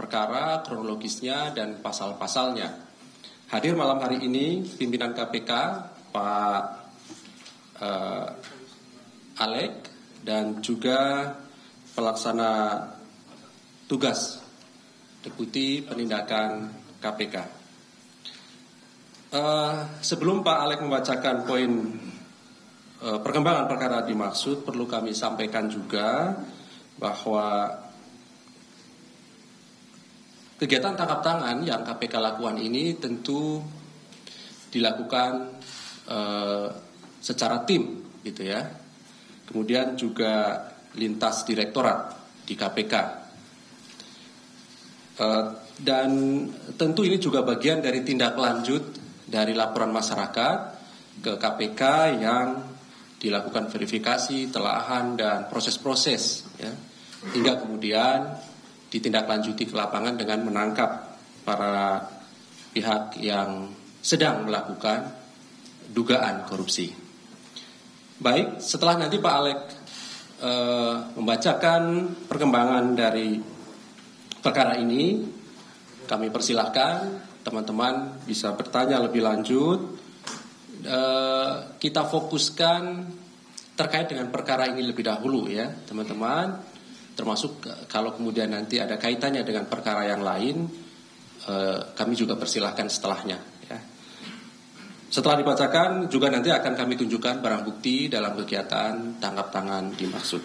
perkara, kronologisnya, dan pasal-pasalnya. Hadir malam hari ini pimpinan KPK, Pak Alek, dan juga pelaksana tugas Deputi Penindakan KPK. Sebelum Pak Alek membacakan poin perkembangan perkara dimaksud, perlu kami sampaikan juga bahwa kegiatan tangkap tangan yang KPK lakukan ini tentu dilakukan secara tim, gitu ya. Kemudian juga lintas direktorat di KPK. Dan tentu ini juga bagian dari tindak lanjut dari laporan masyarakat ke KPK yang dilakukan verifikasi, telaahan, dan proses-proses, ya, hingga kemudian ditindaklanjuti ke lapangan dengan menangkap para pihak yang sedang melakukan dugaan korupsi. Baik, setelah nanti Pak Alek membacakan perkembangan dari perkara ini, kami persilahkan teman-teman bisa bertanya lebih lanjut. Kita fokuskan terkait dengan perkara ini lebih dahulu, ya teman-teman. Termasuk kalau kemudian nanti ada kaitannya dengan perkara yang lain, kami juga persilahkan setelahnya, ya. Setelah dibacakan juga nanti akan kami tunjukkan barang bukti dalam kegiatan tangkap tangan dimaksud.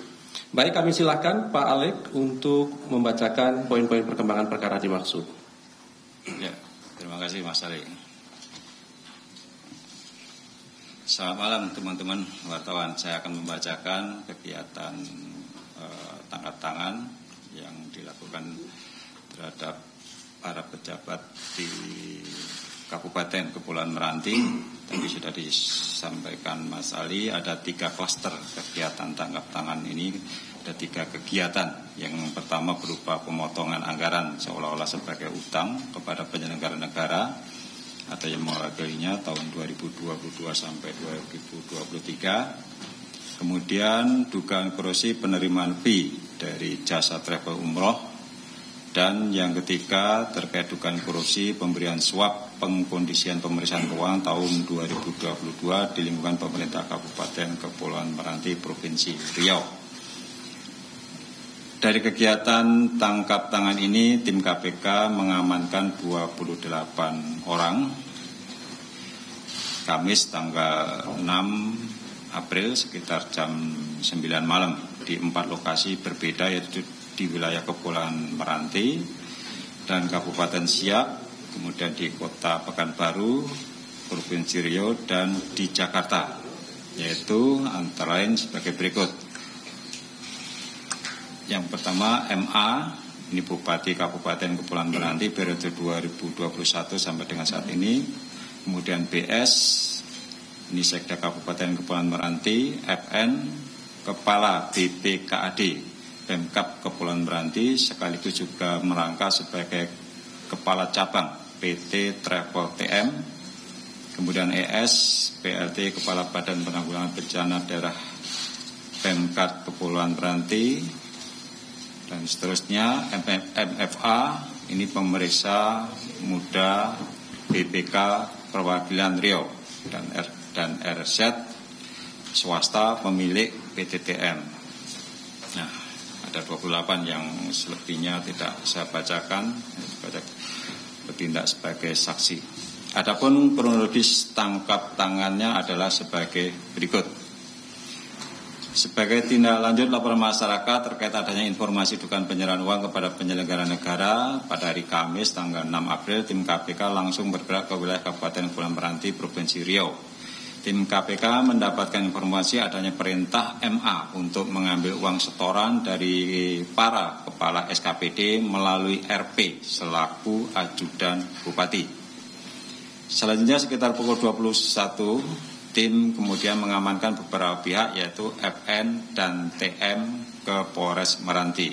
Baik, kami silakan Pak Alek untuk membacakan poin-poin perkembangan perkara dimaksud. Ya, terima kasih Mas Ali. Selamat malam teman-teman wartawan. Saya akan membacakan kegiatan tangkap tangan yang dilakukan terhadap para pejabat di Kabupaten Kepulauan Meranti. Tadi sudah disampaikan Mas Ali, ada 3 klaster kegiatan tangkap tangan ini. Ada 3 kegiatan. Yang pertama berupa pemotongan anggaran seolah-olah sebagai utang kepada penyelenggara negara atau yang mewakilinya tahun 2022 sampai 2023. Kemudian dugaan korupsi penerimaan fee dari jasa travel umroh. Dan yang ketiga terkait dugaan korupsi pemberian suap pengkondisian pemeriksaan keuangan tahun 2022 di lingkungan pemerintah Kabupaten Kepulauan Meranti Provinsi Riau. Dari kegiatan tangkap tangan ini, tim KPK mengamankan 28 orang. Kamis tanggal 6 April sekitar jam 9 malam di 4 lokasi berbeda, yaitu di wilayah Kepulauan Meranti dan Kabupaten Siak, kemudian di Kota Pekanbaru, Provinsi Riau, dan di Jakarta, yaitu antara lain sebagai berikut. Yang pertama MA, ini Bupati Kabupaten Kepulauan Meranti periode 2021 sampai dengan saat ini. Kemudian BS, ini Sekda Kabupaten Kepulauan Meranti. FN, Kepala BPKAD Pemkab Kepulauan Meranti, sekaligus juga merangkap sebagai Kepala Cabang PT Travel TM. Kemudian ES, PLT Kepala Badan Penanggulangan Bencana Daerah Pemkab Kepulauan Meranti. Dan seterusnya MFA, ini pemeriksa muda BPK Perwakilan Riau, dan RZ swasta pemilik PTTM. Nah, ada 28 yang selebihnya tidak saya bacakan, bertindak sebagai saksi. Adapun kronologis tangkap tangannya adalah sebagai berikut. Sebagai tindak lanjut laporan masyarakat terkait adanya informasi dugaan penyerahan uang kepada penyelenggara negara pada hari Kamis tanggal 6 April, tim KPK langsung bergerak ke wilayah Kabupaten Kepulauan Meranti, Provinsi Riau. Tim KPK mendapatkan informasi adanya perintah MA untuk mengambil uang setoran dari para kepala SKPD melalui RP selaku ajudan Bupati. Selanjutnya sekitar pukul 21, tim kemudian mengamankan beberapa pihak yaitu FN dan TM ke Polres Meranti.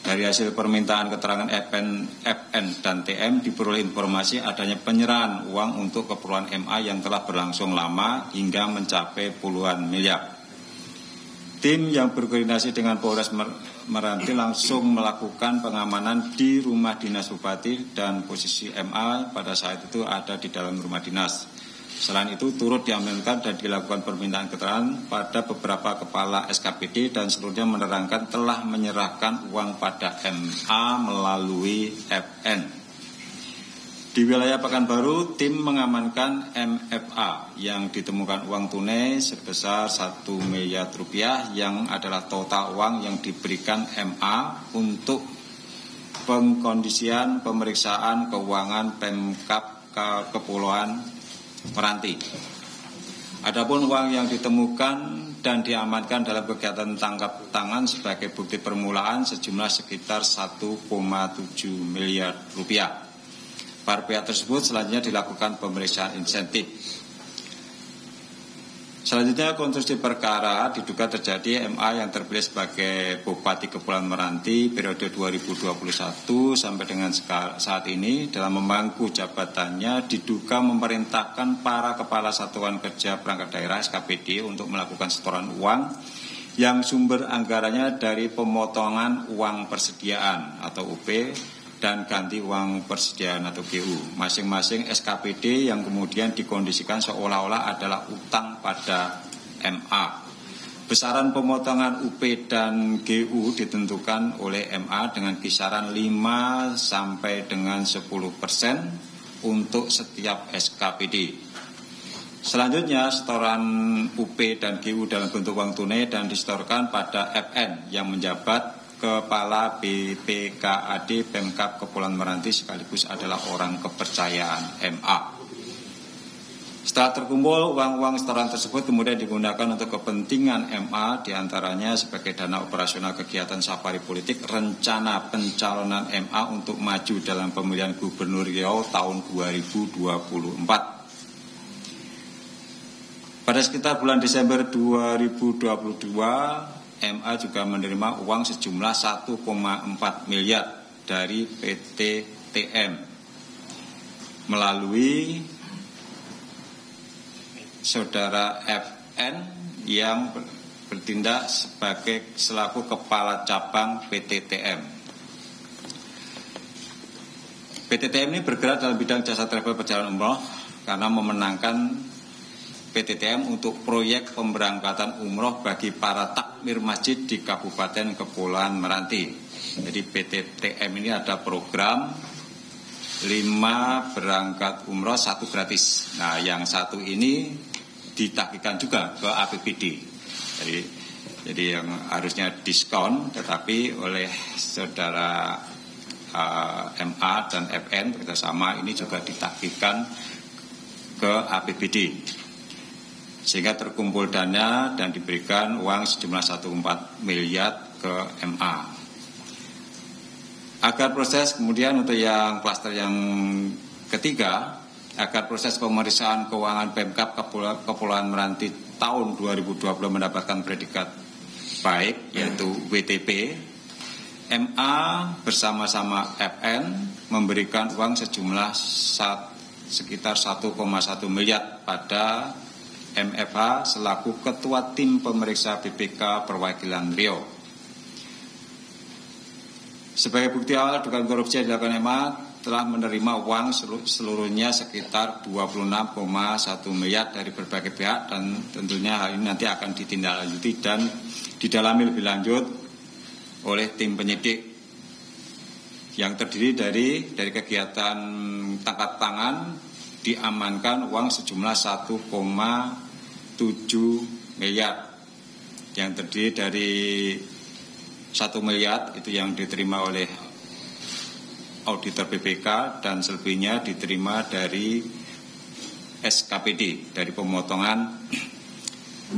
Dari hasil permintaan keterangan FN dan TM diperoleh informasi adanya penyerahan uang untuk keperluan MA yang telah berlangsung lama hingga mencapai puluhan miliar. Tim yang berkoordinasi dengan Polres Meranti langsung melakukan pengamanan di rumah dinas Bupati dan posisi MA pada saat itu ada di dalam rumah dinas. Selain itu turut diamankan dan dilakukan permintaan keterangan pada beberapa kepala SKPD dan seluruhnya menerangkan telah menyerahkan uang pada MA melalui FN. Di wilayah Pekanbaru, tim mengamankan MFA yang ditemukan uang tunai sebesar 1 miliar rupiah yang adalah total uang yang diberikan MA untuk pengkondisian pemeriksaan keuangan Pemkab Kepulauan Meranti. Adapun uang yang ditemukan dan diamankan dalam kegiatan tangkap tangan sebagai bukti permulaan sejumlah sekitar 1,7 miliar rupiah. Para pihak tersebut selanjutnya dilakukan pemeriksaan insentif. Selanjutnya konstruksi perkara diduga terjadi MA yang terpilih sebagai Bupati Kepulauan Meranti periode 2021 sampai dengan saat ini dalam memangku jabatannya diduga memerintahkan para kepala satuan kerja perangkat daerah SKPD untuk melakukan setoran uang yang sumber anggarannya dari pemotongan uang persediaan atau UP dan ganti uang persediaan atau GU masing-masing SKPD yang kemudian dikondisikan seolah-olah adalah utang pada MA. Besaran pemotongan UP dan GU ditentukan oleh MA dengan kisaran 5 sampai dengan 10% untuk setiap SKPD. Selanjutnya setoran UP dan GU dalam bentuk uang tunai dan disetorkan pada FN yang menjabat Kepala BPKAD Pemkab Kepulauan Meranti sekaligus adalah orang kepercayaan MA. Setelah terkumpul, uang-uang setoran tersebut kemudian digunakan untuk kepentingan MA, diantaranya sebagai dana operasional kegiatan safari politik rencana pencalonan MA untuk maju dalam pemilihan Gubernur Riau tahun 2024. Pada sekitar bulan Desember 2022, MA juga menerima uang sejumlah 1,4 miliar dari PT TM melalui saudara FN yang bertindak sebagai selaku kepala cabang PT TM. PT TM ini bergerak dalam bidang jasa travel perjalanan umroh karena memenangkan PTTM untuk proyek pemberangkatan umroh bagi para takmir masjid di Kabupaten Kepulauan Meranti. Jadi PTTM ini ada program 5 berangkat umroh 1 gratis. Nah, yang satu ini ditagihkan juga ke APBD. Jadi yang harusnya diskon, tetapi oleh saudara MA dan FN bekerjasama ini juga ditagihkan ke APBD. Sehingga terkumpul dana dan diberikan uang sejumlah 1,4 miliar ke MA. Agar proses kemudian untuk yang klaster yang ketiga, agar proses pemeriksaan keuangan Pemkab Kepulauan Meranti tahun 2020 mendapatkan predikat baik, yaitu WTP, MA bersama-sama FN memberikan uang sejumlah sekitar 1,1 miliar pada MFH selaku Ketua Tim Pemeriksa BPK Perwakilan Riau. Sebagai bukti awal dugaan korupsi yang dilakukan MA telah menerima uang seluruhnya sekitar 26,1 miliar dari berbagai pihak dan tentunya hal ini nanti akan ditindaklanjuti dan didalami lebih lanjut oleh tim penyidik yang terdiri dari kegiatan tangkap tangan. Diamankan uang sejumlah 1,7 miliar yang terdiri dari 1 miliar itu yang diterima oleh auditor BPK dan selebihnya diterima dari SKPD dari pemotongan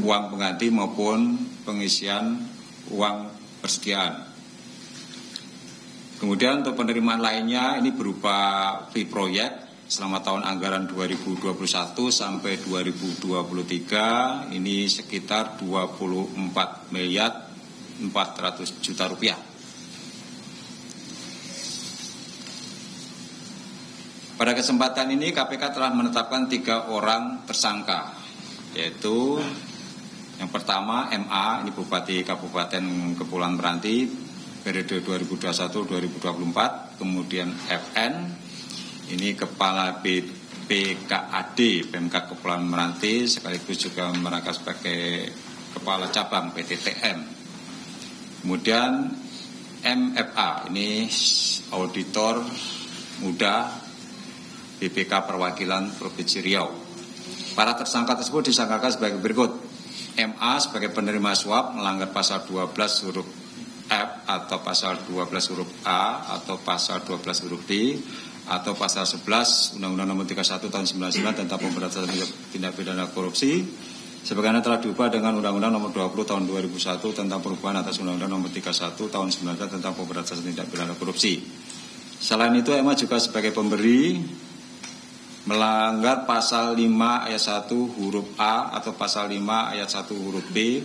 uang pengganti maupun pengisian uang persediaan. Kemudian untuk penerimaan lainnya ini berupa fee proyek selama tahun anggaran 2021 sampai 2023 ini sekitar 24 miliar 400 juta rupiah. Pada kesempatan ini KPK telah menetapkan 3 orang tersangka, yaitu yang pertama MA, ini Bupati Kabupaten Kepulauan Meranti periode 2021-2024, kemudian FN, ini Kepala BPKAD Pemkab Kepulauan Meranti, sekaligus juga merangkap sebagai Kepala Cabang PTTM. Kemudian MFA, ini Auditor Muda BPK Perwakilan Provinsi Riau. Para tersangka tersebut disangkakan sebagai berikut. MA sebagai penerima suap melanggar pasal 12 huruf F atau pasal 12 huruf A atau pasal 12 huruf D atau pasal 11 Undang-Undang Nomor 31 Tahun 99 tentang pemberantasan tindak pidana korupsi sebagaimana telah diubah dengan Undang-Undang Nomor 20 Tahun 2001 tentang perubahan atas Undang-Undang Nomor 31 Tahun 99 tentang pemberantasan tindak pidana korupsi. Selain itu, MA juga sebagai pemberi melanggar pasal 5 ayat 1 huruf A atau pasal 5 ayat 1 huruf B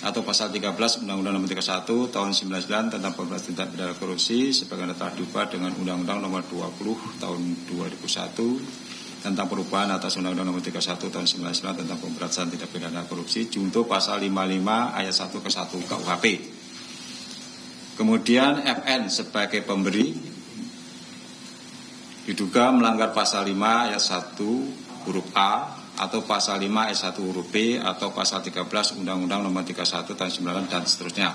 atau pasal 13 Undang-Undang Nomor 31 Tahun 99 tentang pemberantasan tindak pidana korupsi sebagaimana telah diubah dengan Undang-Undang Nomor 20 Tahun 2001 tentang perubahan atas Undang-Undang Nomor 31 Tahun 99 tentang pemberantasan tindak pidana korupsi junto pasal 55 ayat 1 ke 1 KUHP. Kemudian FN sebagai pemberi diduga melanggar pasal 5 ayat 1 huruf A atau pasal 5 ayat 1 huruf B atau pasal 13 Undang-Undang Nomor 31 Tahun 99 dan seterusnya.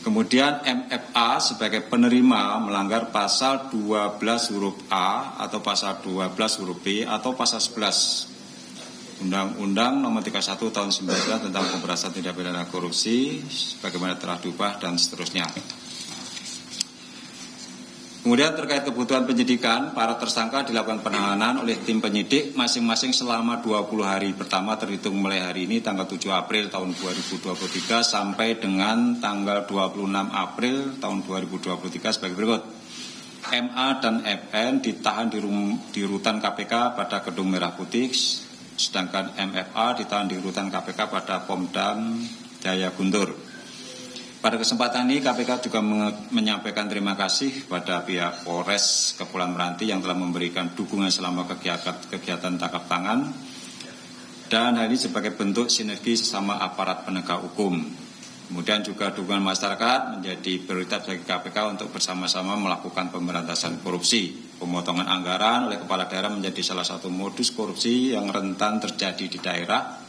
Kemudian MFA sebagai penerima melanggar pasal 12 huruf A atau pasal 12 huruf B atau pasal 11 Undang-Undang Nomor 31 Tahun 99 tentang pemberantasan tindak pidana korupsi sebagaimana telah diubah dan seterusnya. Kemudian terkait kebutuhan penyidikan, para tersangka dilakukan penahanan oleh tim penyidik masing-masing selama 20 hari pertama terhitung mulai hari ini tanggal 7 April tahun 2023 sampai dengan tanggal 26 April tahun 2023 sebagai berikut. MA dan FN ditahan di rutan KPK pada Gedung Merah Putih, sedangkan MFA ditahan di rutan KPK pada Pomdam Jaya Guntur. Pada kesempatan ini KPK juga menyampaikan terima kasih pada pihak Polres Kepulauan Meranti yang telah memberikan dukungan selama kegiatan tangkap tangan dan hal ini sebagai bentuk sinergi sesama aparat penegak hukum. Kemudian juga dukungan masyarakat menjadi prioritas bagi KPK untuk bersama-sama melakukan pemberantasan korupsi. Pemotongan anggaran oleh kepala daerah menjadi salah satu modus korupsi yang rentan terjadi di daerah.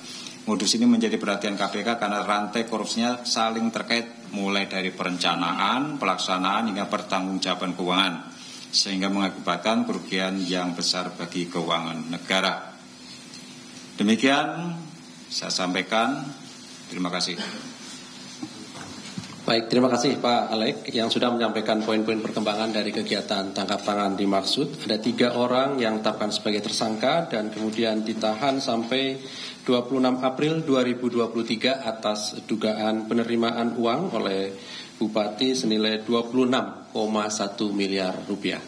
Modus ini menjadi perhatian KPK karena rantai korupsinya saling terkait mulai dari perencanaan, pelaksanaan hingga pertanggungjawaban keuangan sehingga mengakibatkan kerugian yang besar bagi keuangan negara. Demikian saya sampaikan. Terima kasih. Baik, terima kasih Pak Alek yang sudah menyampaikan poin-poin perkembangan dari kegiatan tangkap tangan dimaksud. Ada 3 orang yang ditetapkan sebagai tersangka dan kemudian ditahan sampai 26 April 2023 atas dugaan penerimaan uang oleh Bupati senilai 26,1 miliar rupiah.